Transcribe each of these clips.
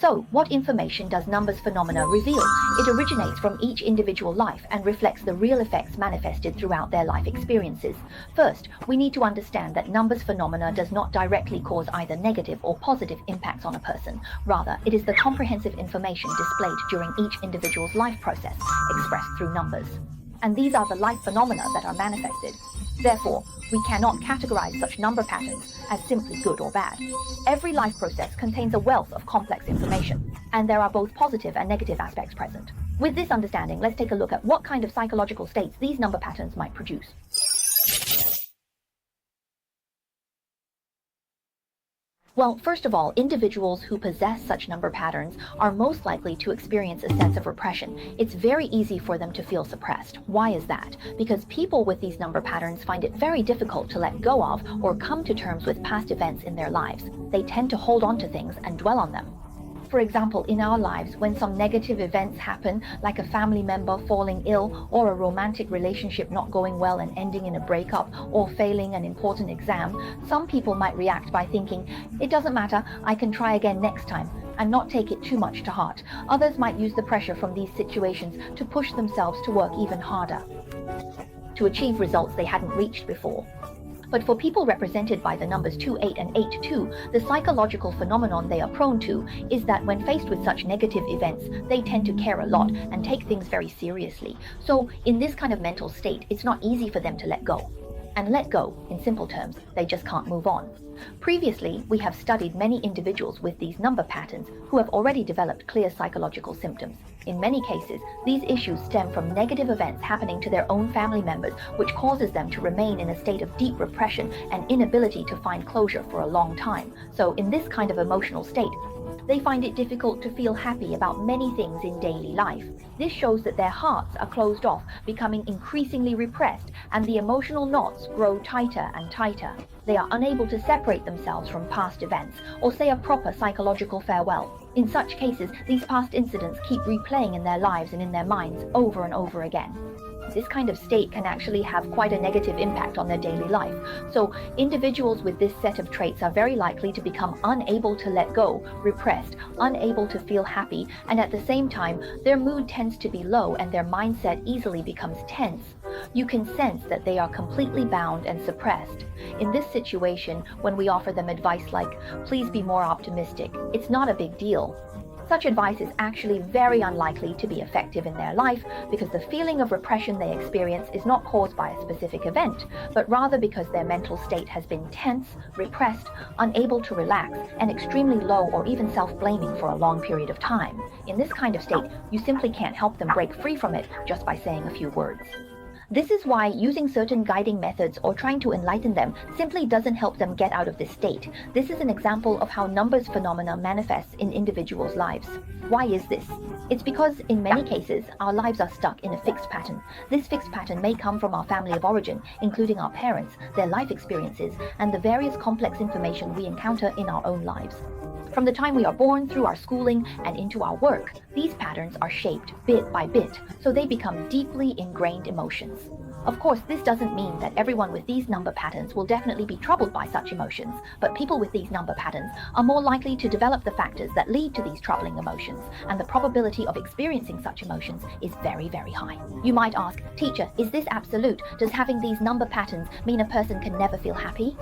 So, what information does numbers phenomena reveal? It originates from each individual life and reflects the real effects manifested throughout their life experiences. First, we need to understand that numbers phenomena does not directly cause either negative or positive impacts on a person. Rather, it is the comprehensive information displayed during each individual's life process, expressed through numbers. And these are the life phenomena that are manifested. Therefore, we cannot categorize such number patterns as simply good or bad. Every life process contains a wealth of complex information, and there are both positive and negative aspects present. With this understanding, let's take a look at what kind of psychological states these number patterns might produce. Well, first of all, individuals who possess such number patterns are most likely to experience a sense of repression. It's very easy for them to feel suppressed. Why is that? Because people with these number patterns find it very difficult to let go of or come to terms with past events in their lives. They tend to hold on to things and dwell on them. For example, in our lives, when some negative events happen, like a family member falling ill, or a romantic relationship not going well and ending in a breakup, or failing an important exam, some people might react by thinking, it doesn't matter, I can try again next time, and not take it too much to heart. Others might use the pressure from these situations to push themselves to work even harder, to achieve results they hadn't reached before. But for people represented by the numbers 2, 8 and 8, 2, the psychological phenomenon they are prone to is that when faced with such negative events, they tend to care a lot and take things very seriously. So in this kind of mental state, it's not easy for them to let go. And let go, in simple terms, they just can't move on. Previously, we have studied many individuals with these number patterns who have already developed clear psychological symptoms. In many cases, these issues stem from negative events happening to their own family members, which causes them to remain in a state of deep repression and inability to find closure for a long time. So in this kind of emotional state, they find it difficult to feel happy about many things in daily life. This shows that their hearts are closed off, becoming increasingly repressed, and the emotional knots grow tighter and tighter. They are unable to separate themselves from past events or say a proper psychological farewell. In such cases, these past incidents keep replaying in their lives and in their minds over and over again. This kind of state can actually have quite a negative impact on their daily life. So individuals with this set of traits are very likely to become unable to let go, repressed, unable to feel happy, and at the same time, their mood tends to be low and their mindset easily becomes tense. You can sense that they are completely bound and suppressed. In this situation, when we offer them advice like, please be more optimistic, it's not a big deal. Such advice is actually very unlikely to be effective in their life because the feeling of repression they experience is not caused by a specific event, but rather because their mental state has been tense, repressed, unable to relax, and extremely low or even self-blaming for a long period of time. In this kind of state, you simply can't help them break free from it just by saying a few words. This is why using certain guiding methods or trying to enlighten them simply doesn't help them get out of this state. This is an example of how numbers phenomena manifests in individuals' lives. Why is this? It's because in many cases, our lives are stuck in a fixed pattern. This fixed pattern may come from our family of origin, including our parents, their life experiences, and the various complex information we encounter in our own lives. From the time we are born through our schooling and into our work, these patterns are shaped bit by bit, so they become deeply ingrained emotions. Of course, this doesn't mean that everyone with these number patterns will definitely be troubled by such emotions, but people with these number patterns are more likely to develop the factors that lead to these troubling emotions, and the probability of experiencing such emotions is very, very high. You might ask, teacher, is this absolute? Does having these number patterns mean a person can never feel happy?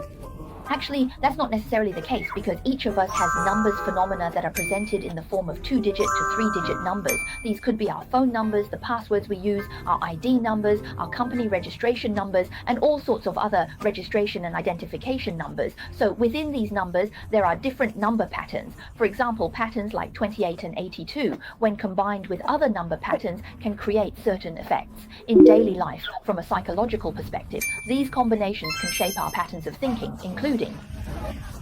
Actually, that's not necessarily the case because each of us has numbers phenomena that are presented in the form of 2-digit to 3-digit numbers. These could be our phone numbers, the passwords we use, our ID numbers, our company registration numbers, and all sorts of other registration and identification numbers. So within these numbers, there are different number patterns. For example, patterns like 28 and 82, when combined with other number patterns, can create certain effects. In daily life, from a psychological perspective, these combinations can shape our patterns of thinking, including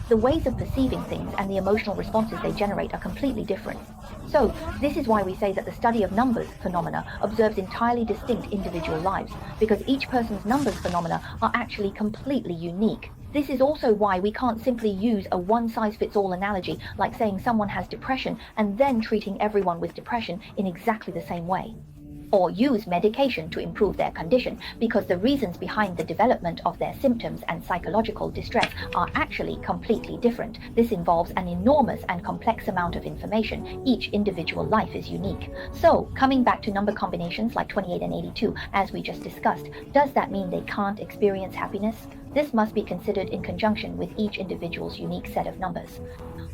the ways of perceiving things and the emotional responses they generate are completely different. So, this is why we say that the study of numbers phenomena observes entirely distinct individual lives, because each person's numbers phenomena are actually completely unique. This is also why we can't simply use a one-size-fits-all analogy like saying someone has depression and then treating everyone with depression in exactly the same way. or use medication to improve their condition, because the reasons behind the development of their symptoms and psychological distress are actually completely different. This involves an enormous and complex amount of information. Each individual life is unique. So, coming back to number combinations like 28 and 82, as we just discussed, does that mean they can't experience happiness? This must be considered in conjunction with each individual's unique set of numbers.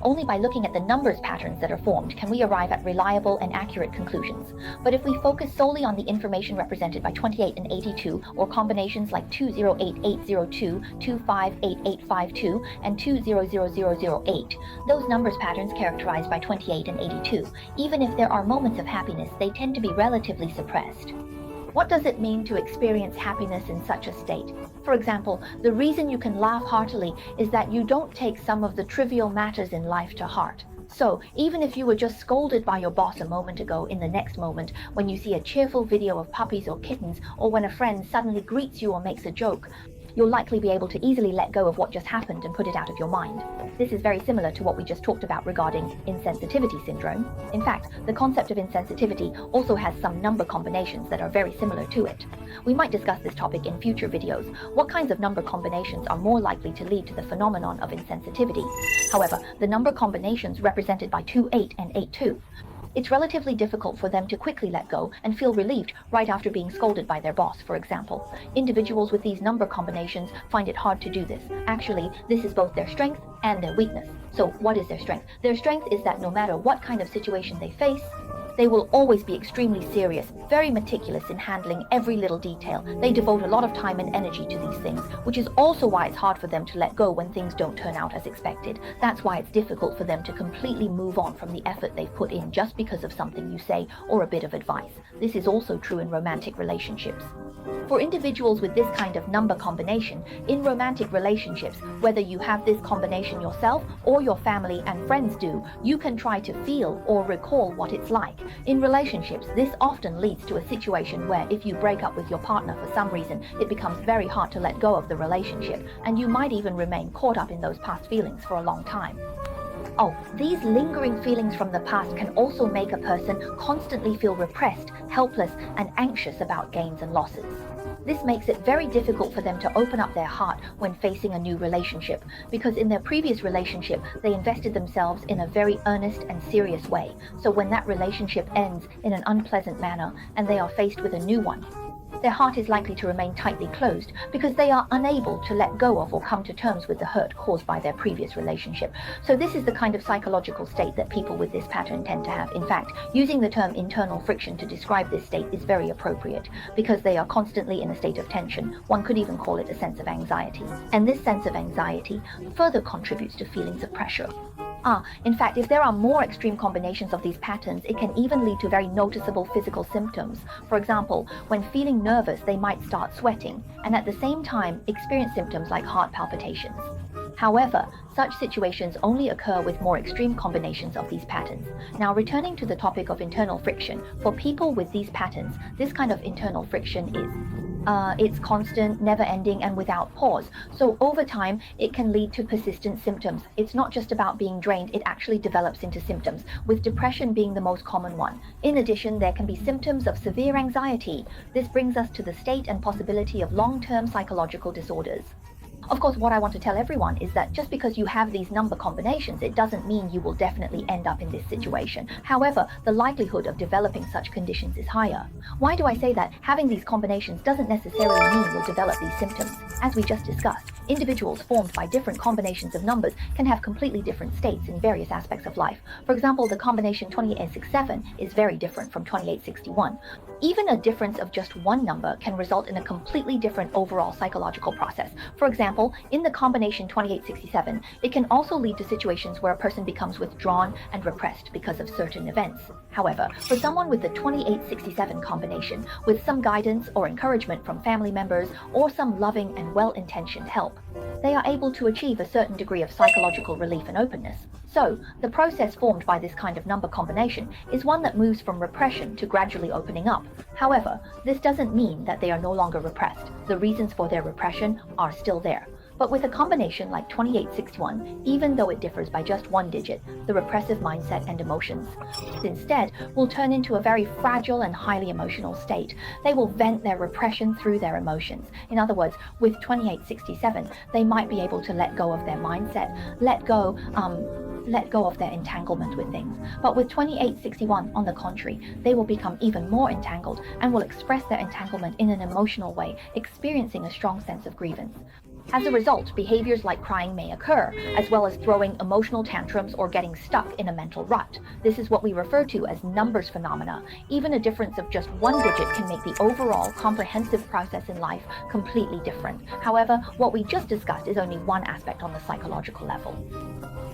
Only by looking at the numbers patterns that are formed can we arrive at reliable and accurate conclusions. But if we focus solely on the information represented by 28 and 82, or combinations like 208802, 258852, and 200008, those numbers patterns characterized by 28 and 82, even if there are moments of happiness, they tend to be relatively suppressed. What does it mean to experience happiness in such a state? For example, the reason you can laugh heartily is that you don't take some of the trivial matters in life to heart. So, even if you were just scolded by your boss a moment ago, in the next moment, when you see a cheerful video of puppies or kittens, or when a friend suddenly greets you or makes a joke, you'll likely be able to easily let go of what just happened and put it out of your mind. This is very similar to what we just talked about regarding insensitivity syndrome. In fact, the concept of insensitivity also has some number combinations that are very similar to it. We might discuss this topic in future videos. What kinds of number combinations are more likely to lead to the phenomenon of insensitivity? However, the number combinations represented by 28 and 82, it's relatively difficult for them to quickly let go and feel relieved right after being scolded by their boss, for example. Individuals with these number combinations find it hard to do this. Actually, this is both their strength and their weakness. So what is their strength? Their strength is that no matter what kind of situation they face, they will always be extremely serious, very meticulous in handling every little detail. They devote a lot of time and energy to these things, which is also why it's hard for them to let go when things don't turn out as expected. That's why it's difficult for them to completely move on from the effort they've put in just because of something you say or a bit of advice. This is also true in romantic relationships. For individuals with this kind of number combination, in romantic relationships, whether you have this combination yourself or your family and friends do, you can try to feel or recall what it's like. In relationships, this often leads to a situation where if you break up with your partner for some reason, it becomes very hard to let go of the relationship, and you might even remain caught up in those past feelings for a long time. Oh, these lingering feelings from the past can also make a person constantly feel repressed, helpless, and anxious about gains and losses. This makes it very difficult for them to open up their heart when facing a new relationship, because in their previous relationship, they invested themselves in a very earnest and serious way. So when that relationship ends in an unpleasant manner and they are faced with a new one, their heart is likely to remain tightly closed because they are unable to let go of or come to terms with the hurt caused by their previous relationship. So this is the kind of psychological state that people with this pattern tend to have. In fact, using the term internal friction to describe this state is very appropriate because they are constantly in a state of tension. One could even call it a sense of anxiety. And this sense of anxiety further contributes to feelings of pressure. In fact, if there are more extreme combinations of these patterns, it can even lead to very noticeable physical symptoms. For example, when feeling nervous, they might start sweating, and at the same time experience symptoms like heart palpitations. However, such situations only occur with more extreme combinations of these patterns. Now, returning to the topic of internal friction, for people with these patterns, this kind of internal friction is it's constant, never-ending, and without pause. So over time, it can lead to persistent symptoms. It's not just about being drained, it actually develops into symptoms, with depression being the most common one. In addition, there can be symptoms of severe anxiety. This brings us to the state and possibility of long-term psychological disorders. Of course, what I want to tell everyone is that just because you have these number combinations, it doesn't mean you will definitely end up in this situation. However, the likelihood of developing such conditions is higher. Why do I say that? Having these combinations doesn't necessarily mean you'll develop these symptoms. As we just discussed, individuals formed by different combinations of numbers can have completely different states in various aspects of life. For example, the combination 2867 is very different from 2861. Even a difference of just one number can result in a completely different overall psychological process. For example, in the combination 2867, it can also lead to situations where a person becomes withdrawn and repressed because of certain events. However, for someone with the 2867 combination, with some guidance or encouragement from family members or some loving and well-intentioned help, they are able to achieve a certain degree of psychological relief and openness. So, the process formed by this kind of number combination is one that moves from repression to gradually opening up. However, this doesn't mean that they are no longer repressed. The reasons for their repression are still there. But with a combination like 2861, even though it differs by just one digit, the repressive mindset and emotions instead will turn into a very fragile and highly emotional state. They will vent their repression through their emotions. In other words, with 2867, they might be able to let go of their mindset, let go of their entanglement with things. But with 2861, on the contrary, they will become even more entangled and will express their entanglement in an emotional way, experiencing a strong sense of grievance. As a result, behaviors like crying may occur, as well as throwing emotional tantrums or getting stuck in a mental rut. This is what we refer to as numbers phenomena. Even a difference of just one digit can make the overall comprehensive process in life completely different. However, what we just discussed is only one aspect on the psychological level.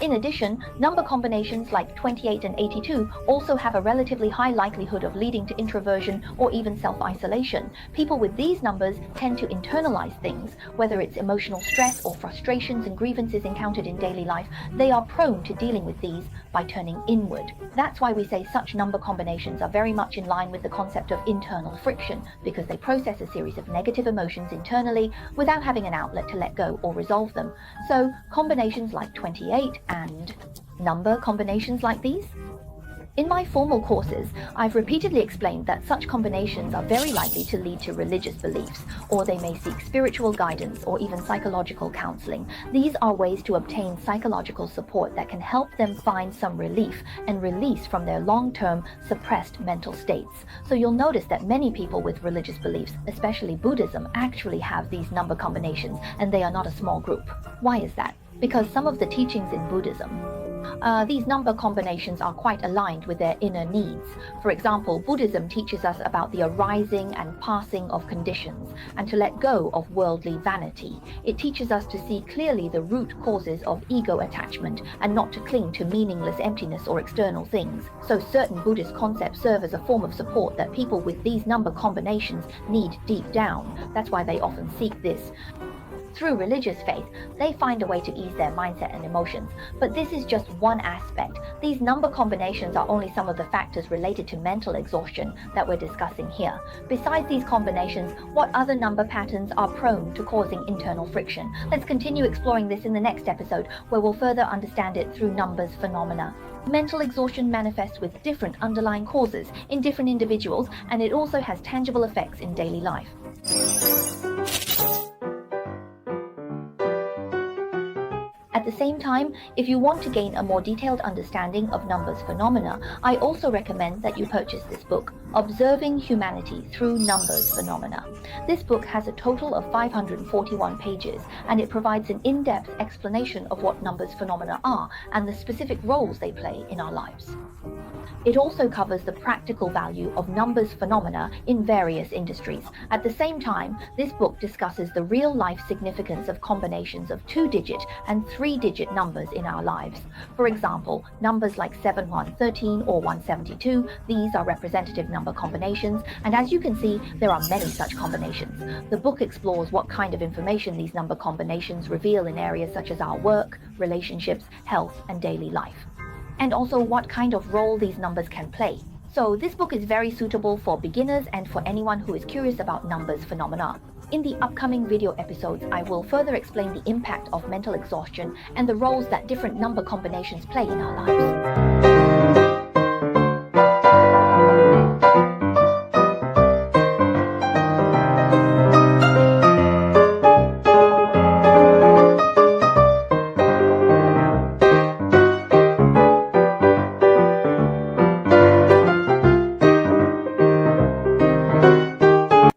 In addition, number combinations like 28 and 82 also have a relatively high likelihood of leading to introversion or even self-isolation. People with these numbers tend to internalize things, whether it's emotional stress or frustrations and grievances encountered in daily life. They are prone to dealing with these by turning inward. That's why we say such number combinations are very much in line with the concept of internal friction, because they process a series of negative emotions internally without having an outlet to let go or resolve them. So, combinations like 28 and number combinations like these? In my formal courses, I've repeatedly explained that such combinations are very likely to lead to religious beliefs, or they may seek spiritual guidance or even psychological counseling. These are ways to obtain psychological support that can help them find some relief and release from their long-term suppressed mental states. So you'll notice that many people with religious beliefs, especially Buddhism, actually have these number combinations, and they are not a small group. Why is that? Because some of the teachings in Buddhism, these number combinations are quite aligned with their inner needs. For example, Buddhism teaches us about the arising and passing of conditions and to let go of worldly vanity. It teaches us to see clearly the root causes of ego attachment and not to cling to meaningless emptiness or external things. So certain Buddhist concepts serve as a form of support that people with these number combinations need deep down. That's why they often seek this. Through religious faith, they find a way to ease their mindset and emotions. But this is just one aspect. These number combinations are only some of the factors related to mental exhaustion that we're discussing here. Besides these combinations, what other number patterns are prone to causing internal friction? Let's continue exploring this in the next episode, where we'll further understand it through numbers phenomena. Mental exhaustion manifests with different underlying causes in different individuals, and it also has tangible effects in daily life. At the same time, if you want to gain a more detailed understanding of numbers phenomena, I also recommend that you purchase this book, Observing Humanity Through Numbers Phenomena. This book has a total of 541 pages, and it provides an in-depth explanation of what numbers phenomena are and the specific roles they play in our lives. It also covers the practical value of numbers phenomena in various industries. At the same time, this book discusses the real-life significance of combinations of 2-digit and 3-digit numbers in our lives. For example, numbers like 7113 or 172, these are representative number combinations, and as you can see, there are many such combinations. The book explores what kind of information these number combinations reveal in areas such as our work, relationships, health, and daily life, and also what kind of role these numbers can play. So this book is very suitable for beginners and for anyone who is curious about numbers phenomena. In the upcoming video episodes, I will further explain the impact of mental exhaustion and the roles that different number combinations play in our lives.